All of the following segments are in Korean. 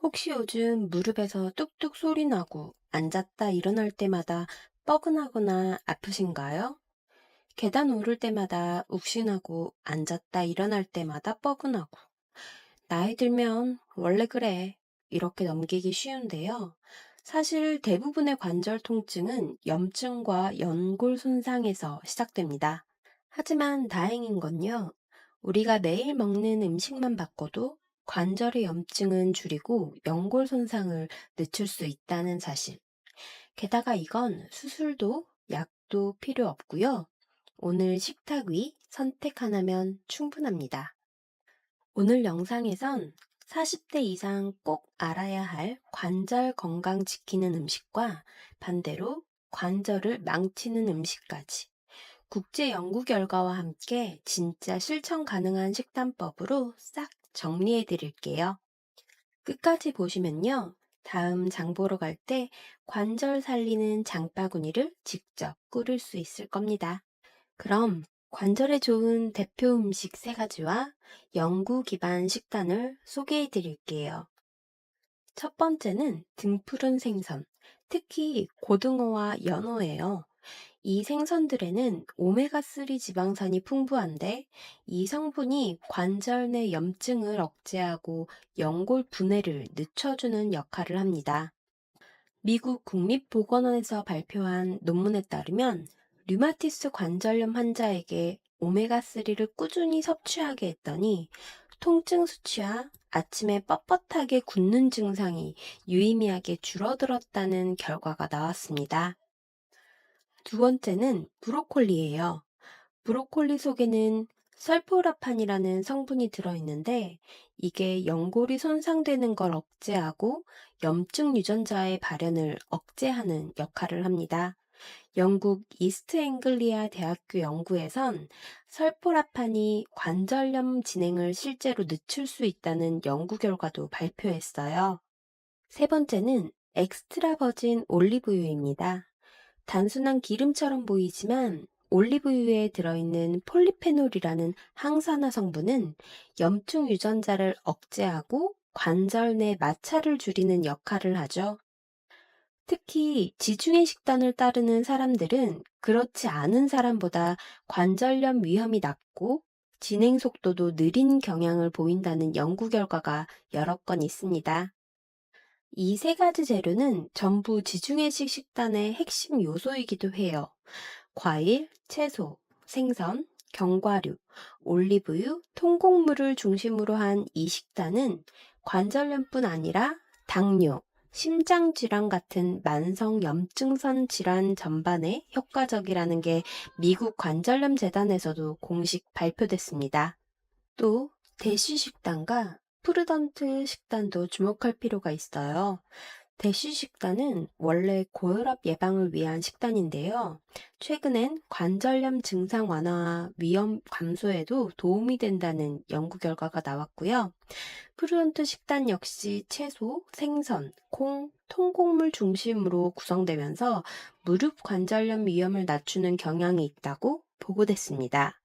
혹시 요즘 무릎에서 뚝뚝 소리 나고 앉았다 일어날 때마다 뻐근하거나 아프신가요? 계단 오를 때마다 욱신하고 앉았다 일어날 때마다 뻐근하고 나이 들면 원래 그래 이렇게 넘기기 쉬운데요. 사실 대부분의 관절 통증은 염증과 연골 손상에서 시작됩니다. 하지만 다행인 건요, 우리가 매일 먹는 음식만 바꿔도 관절의 염증은 줄이고 연골 손상을 늦출 수 있다는 사실. 게다가 이건 수술도 약도 필요 없고요. 오늘 식탁 위 선택 하나면 충분합니다. 오늘 영상에선 40대 이상 꼭 알아야 할 관절 건강 지키는 음식과 반대로 관절을 망치는 음식까지 국제 연구 결과와 함께 진짜 실천 가능한 식단법으로 싹 정리해 드릴게요. 끝까지 보시면요. 다음 장 보러 갈 때 관절 살리는 장바구니를 직접 꾸릴 수 있을 겁니다. 그럼 관절에 좋은 대표 음식 3가지와 연구 기반 식단을 소개해 드릴게요. 첫 번째는 등푸른 생선, 특히 고등어와 연어예요. 이 생선들에는 오메가3 지방산이 풍부한데 이 성분이 관절 내 염증을 억제하고 연골 분해를 늦춰주는 역할을 합니다. 미국 국립보건원에서 발표한 논문에 따르면 류마티스 관절염 환자에게 오메가3를 꾸준히 섭취하게 했더니 통증 수치와 아침에 뻣뻣하게 굳는 증상이 유의미하게 줄어들었다는 결과가 나왔습니다. 두 번째는 브로콜리예요. 브로콜리 속에는 설포라판이라는 성분이 들어있는데 이게 연골이 손상되는 걸 억제하고 염증 유전자의 발현을 억제하는 역할을 합니다. 영국 이스트 앵글리아 대학교 연구에선 설포라판이 관절염 진행을 실제로 늦출 수 있다는 연구 결과도 발표했어요. 세 번째는 엑스트라 버진 올리브유입니다. 단순한 기름처럼 보이지만 올리브유에 들어있는 폴리페놀이라는 항산화 성분은 염증 유전자를 억제하고 관절 내 마찰을 줄이는 역할을 하죠. 특히 지중해 식단을 따르는 사람들은 그렇지 않은 사람보다 관절염 위험이 낮고 진행 속도도 느린 경향을 보인다는 연구 결과가 여러 건 있습니다. 이 3가지 재료는 전부 지중해식 식단의 핵심 요소이기도 해요. 과일, 채소, 생선, 견과류, 올리브유, 통곡물을 중심으로 한 이 식단은 관절염뿐 아니라 당뇨, 심장질환 같은 만성 염증성 질환 전반에 효과적이라는 게 미국 관절염 재단에서도 공식 발표됐습니다. 또 대시 식단과 푸르던트 식단도 주목할 필요가 있어요. 대시 식단은 원래 고혈압 예방을 위한 식단인데요. 최근엔 관절염 증상 완화와 위험 감소에도 도움이 된다는 연구 결과가 나왔고요. 푸르던트 식단 역시 채소, 생선, 콩, 통곡물 중심으로 구성되면서 무릎 관절염 위험을 낮추는 경향이 있다고 보고됐습니다.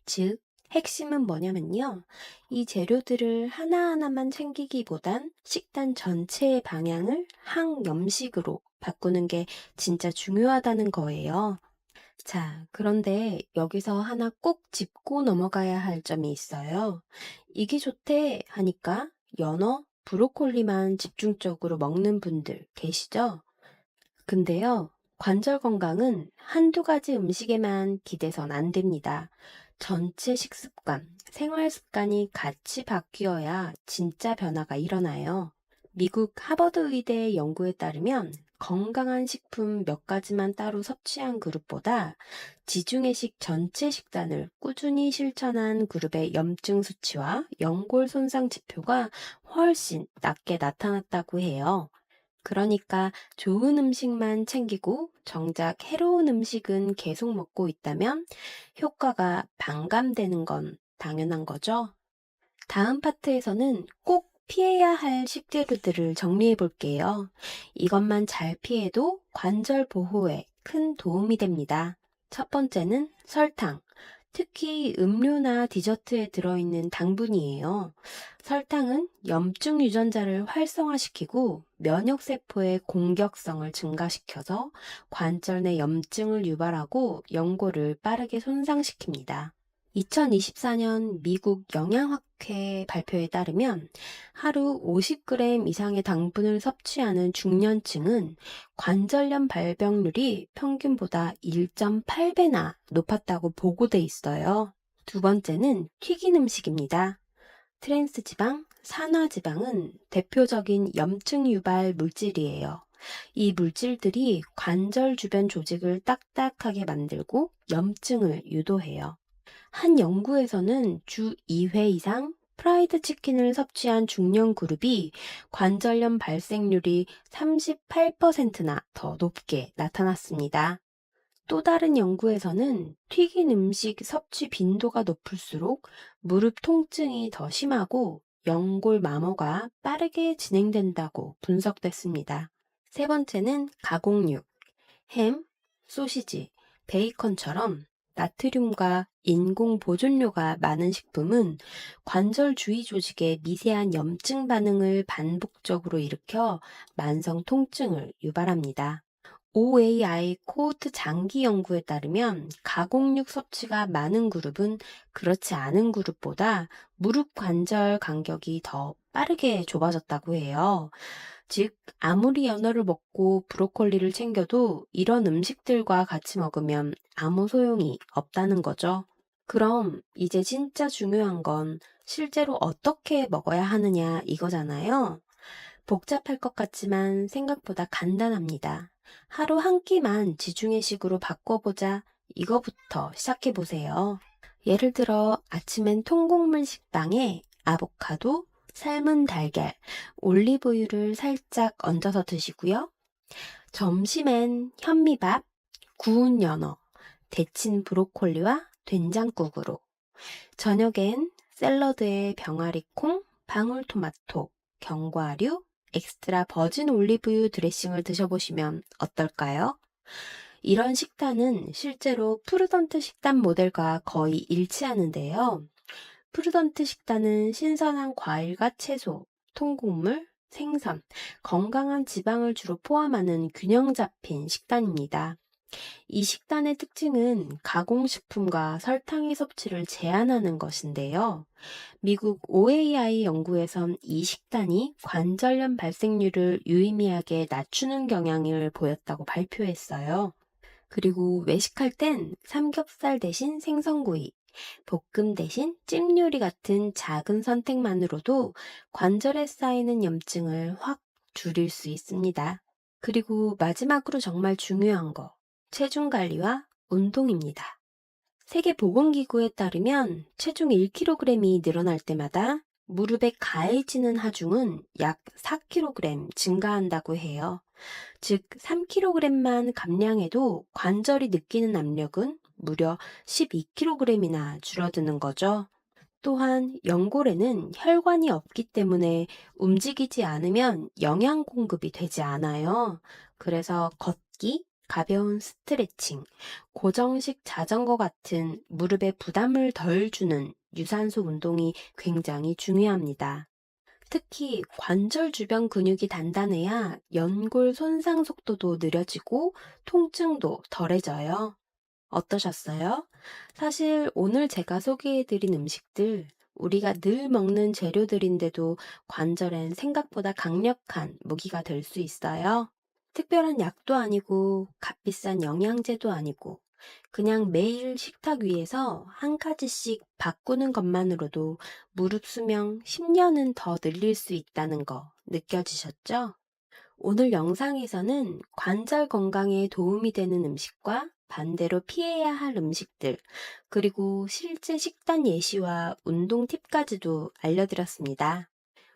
즉, 핵심은 뭐냐면요. 이 재료들을 하나하나만 챙기기보단 식단 전체의 방향을 항염식으로 바꾸는 게 진짜 중요하다는 거예요. 자, 그런데 여기서 하나 꼭 짚고 넘어가야 할 점이 있어요. 이게 좋대 하니까 연어, 브로콜리만 집중적으로 먹는 분들 계시죠? 근데요, 관절 건강은 한두 가지 음식에만 기대선 안 됩니다. 전체 식습관, 생활 습관이 같이 바뀌어야 진짜 변화가 일어나요. 미국 하버드 의대 연구에 따르면 건강한 식품 몇 가지만 따로 섭취한 그룹보다 지중해식 전체 식단을 꾸준히 실천한 그룹의 염증 수치와 연골 손상 지표가 훨씬 낮게 나타났다고 해요. 그러니까 좋은 음식만 챙기고 정작 해로운 음식은 계속 먹고 있다면 효과가 반감되는 건 당연한 거죠. 다음 파트에서는 꼭 피해야 할 식재료들을 정리해 볼게요. 이것만 잘 피해도 관절 보호에 큰 도움이 됩니다. 첫 번째는 설탕. 특히 음료나 디저트에 들어있는 당분이에요. 설탕은 염증 유전자를 활성화시키고 면역세포의 공격성을 증가시켜서 관절 내 염증을 유발하고 연골을 빠르게 손상시킵니다. 2024년 미국 영양학회 발표에 따르면 하루 50g 이상의 당분을 섭취하는 중년층은 관절염 발병률이 평균보다 1.8배나 높았다고 보고돼 있어요. 두 번째는 튀긴 음식입니다. 트랜스지방, 산화지방은 대표적인 염증 유발 물질이에요. 이 물질들이 관절 주변 조직을 딱딱하게 만들고 염증을 유도해요. 한 연구에서는 주 2회 이상 프라이드 치킨을 섭취한 중년 그룹이 관절염 발생률이 38%나 더 높게 나타났습니다. 또 다른 연구에서는 튀긴 음식 섭취 빈도가 높을수록 무릎 통증이 더 심하고 연골 마모가 빠르게 진행된다고 분석됐습니다. 세 번째는 가공육, 햄, 소시지, 베이컨처럼 나트륨과 인공 보존료가 많은 식품은 관절 주위 조직의 미세한 염증 반응을 반복적으로 일으켜 만성 통증을 유발합니다. OAI 코호트 장기 연구에 따르면 가공육 섭취가 많은 그룹은 그렇지 않은 그룹보다 무릎 관절 간격이 더 빠르게 좁아졌다고 해요. 즉, 아무리 연어를 먹고 브로콜리를 챙겨도 이런 음식들과 같이 먹으면 아무 소용이 없다는 거죠. 그럼 이제 진짜 중요한 건 실제로 어떻게 먹어야 하느냐 이거잖아요. 복잡할 것 같지만 생각보다 간단합니다. 하루 한 끼만 지중해식으로 바꿔보자. 이거부터 시작해보세요. 예를 들어 아침엔 통곡물 식빵에 아보카도, 삶은 달걀, 올리브유를 살짝 얹어서 드시고요. 점심엔 현미밥, 구운 연어, 데친 브로콜리와 된장국으로. 저녁엔 샐러드에 병아리콩, 방울토마토, 견과류, 엑스트라 버진 올리브유 드레싱을 드셔보시면 어떨까요? 이런 식단은 실제로 푸르던트 식단 모델과 거의 일치하는데요. 푸르던트 식단은 신선한 과일과 채소, 통곡물, 생선, 건강한 지방을 주로 포함하는 균형 잡힌 식단입니다. 이 식단의 특징은 가공식품과 설탕의 섭취를 제한하는 것인데요. 미국 OAI 연구에선 이 식단이 관절염 발생률을 유의미하게 낮추는 경향을 보였다고 발표했어요. 그리고 외식할 땐 삼겹살 대신 생선구이, 볶음 대신 찜 요리 같은 작은 선택만으로도 관절에 쌓이는 염증을 확 줄일 수 있습니다. 그리고 마지막으로 정말 중요한 거, 체중 관리와 운동입니다. 세계보건기구에 따르면 체중 1kg이 늘어날 때마다 무릎에 가해지는 하중은 약 4kg 증가한다고 해요. 즉 3kg만 감량해도 관절이 느끼는 압력은 무려 12kg이나 줄어드는 거죠. 또한 연골에는 혈관이 없기 때문에 움직이지 않으면 영양 공급이 되지 않아요. 그래서 걷기, 가벼운 스트레칭, 고정식 자전거 같은 무릎에 부담을 덜 주는 유산소 운동이 굉장히 중요합니다. 특히 관절 주변 근육이 단단해야 연골 손상 속도도 느려지고 통증도 덜해져요. 어떠셨어요? 사실 오늘 제가 소개해드린 음식들, 우리가 늘 먹는 재료들인데도 관절엔 생각보다 강력한 무기가 될 수 있어요. 특별한 약도 아니고 값비싼 영양제도 아니고 그냥 매일 식탁 위에서 한 가지씩 바꾸는 것만으로도 무릎 수명 10년은 더 늘릴 수 있다는 거 느껴지셨죠? 오늘 영상에서는 관절 건강에 도움이 되는 음식과 반대로 피해야 할 음식들, 그리고 실제 식단 예시와 운동 팁까지도 알려드렸습니다.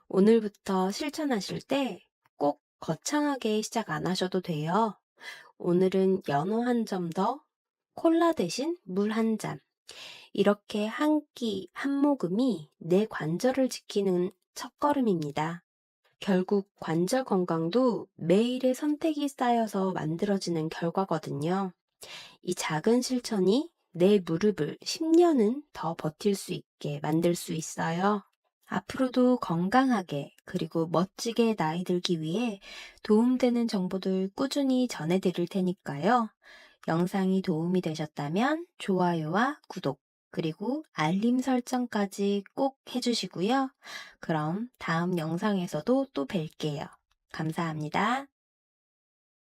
오늘부터 실천하실 때 꼭 거창하게 시작 안 하셔도 돼요. 오늘은 연어 한 점 더, 콜라 대신 물 한 잔. 이렇게 한 끼, 한 모금이 내 관절을 지키는 첫걸음입니다. 결국 관절 건강도 매일의 선택이 쌓여서 만들어지는 결과거든요. 이 작은 실천이 내 무릎을 10년은 더 버틸 수 있게 만들 수 있어요. 앞으로도 건강하게 그리고 멋지게 나이 들기 위해 도움되는 정보들 꾸준히 전해드릴 테니까요. 영상이 도움이 되셨다면 좋아요와 구독, 그리고 알림 설정까지 꼭 해주시고요. 그럼 다음 영상에서도 또 뵐게요. 감사합니다.